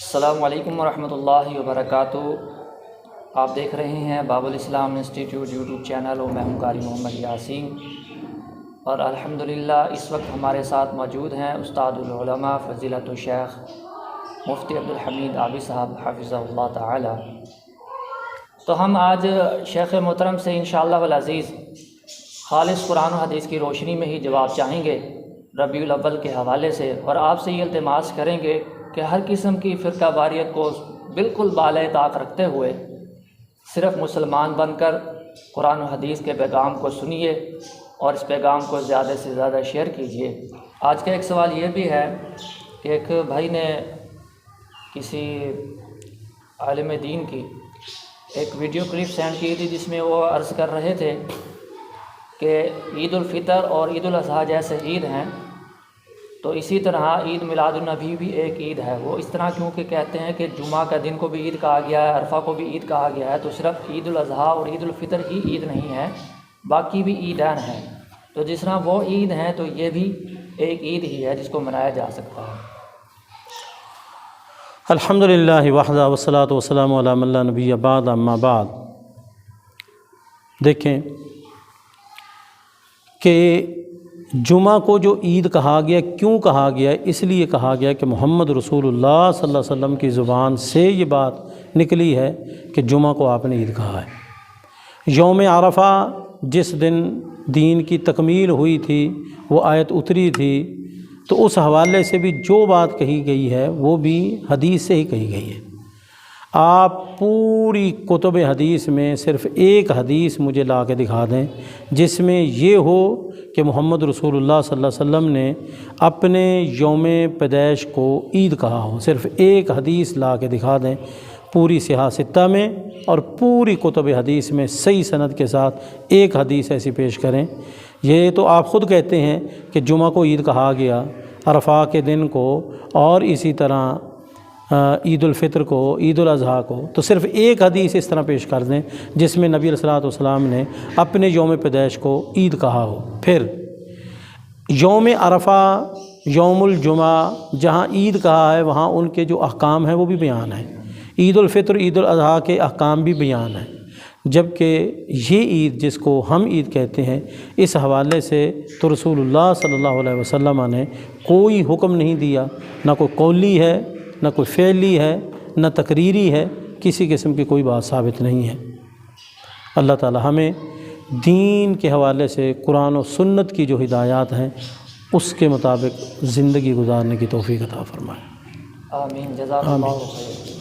السلام علیکم ورحمۃ اللہ وبرکاتہ۔ آپ دیکھ رہے ہیں باب الاسلام انسٹیٹیوٹ یوٹیوب چینل اور میں ہوں قاری محمد یاسین، اور الحمدللہ اس وقت ہمارے ساتھ موجود ہیں استاد العلماء فضیلت الشیخ مفتی عبدالحمید عابد صاحب حفظہ اللہ تعالی۔ تو ہم آج شیخ محترم سے انشاءاللہ والعزیز خالص قرآن و حدیث کی روشنی میں ہی جواب چاہیں گے ربیع الاول کے حوالے سے، اور آپ سے یہ التماس کریں گے کہ ہر قسم کی فرقہ واریت کو بالکل بالائے طاق رکھتے ہوئے صرف مسلمان بن کر قرآن و حدیث کے پیغام کو سنیے اور اس پیغام کو زیادہ سے زیادہ شیئر کیجیے۔ آج کا ایک سوال یہ بھی ہے کہ ایک بھائی نے کسی عالم دین کی ایک ویڈیو کلپ سینڈ کی تھی، جس میں وہ عرض کر رہے تھے کہ عید الفطر اور عید الاضحیٰ جیسے عید ہیں تو اسی طرح عید میلاد النبی بھی ایک عید ہے۔ وہ اس طرح کیونکہ کہتے ہیں کہ جمعہ کا دن کو بھی عید کہا گیا ہے، عرفہ کو بھی عید کہا گیا ہے، تو صرف عید الاضحیٰ اور عید الفطر ہی عید نہیں ہے، باقی بھی عیدین ہیں۔ تو جس طرح وہ عید ہیں تو یہ بھی ایک عید ہی ہے جس کو منایا جا سکتا ہے۔ الحمدللہ وحدہ والصلاۃ والسلام علی من لا نبی بعد، اما بعد۔ دیکھیں کہ جمعہ کو جو عید کہا گیا، کیوں کہا گیا؟ اس لیے کہا گیا کہ محمد رسول اللہ صلی اللہ علیہ وسلم کی زبان سے یہ بات نکلی ہے کہ جمعہ کو آپ نے عید کہا ہے۔ یوم عرفہ جس دن دین کی تکمیل ہوئی تھی، وہ آیت اتری تھی، تو اس حوالے سے بھی جو بات کہی گئی ہے وہ بھی حدیث سے ہی کہی گئی ہے۔ آپ پوری کتب حدیث میں صرف ایک حدیث مجھے لا کے دکھا دیں جس میں یہ ہو کہ محمد رسول اللہ صلی اللہ علیہ وسلم نے اپنے یوم پیدائش کو عید کہا ہو۔ صرف ایک حدیث لا کے دکھا دیں پوری صحاح ستہ میں، اور پوری کتب حدیث میں صحیح سند کے ساتھ ایک حدیث ایسی پیش کریں۔ یہ تو آپ خود کہتے ہیں کہ جمعہ کو عید کہا گیا، عرفہ کے دن کو، اور اسی طرح عید الفطر کو، عید الاضحیٰ کو، تو صرف ایک حدیث اس طرح پیش کر دیں جس میں نبی علیہ الصلوۃ والسلام نے اپنے یوم پیدائش کو عید کہا ہو۔ پھر یوم عرفہ، یوم الجمعہ جہاں عید کہا ہے وہاں ان کے جو احکام ہیں وہ بھی بیان ہیں۔ عید الفطر، عید الاضحیٰ کے احکام بھی بیان ہیں، جبکہ یہ عید جس کو ہم عید کہتے ہیں، اس حوالے سے تو رسول اللہ صلی اللہ علیہ وسلم نے کوئی حکم نہیں دیا، نہ کوئی قولی ہے، نہ کوئی فعلی ہے، نہ تقریری ہے، کسی قسم کی کوئی بات ثابت نہیں ہے۔ اللہ تعالی ہمیں دین کے حوالے سے قرآن و سنت کی جو ہدایات ہیں اس کے مطابق زندگی گزارنے کی توفیق عطا فرمائے۔ آمین، جزاک اللہ خیر۔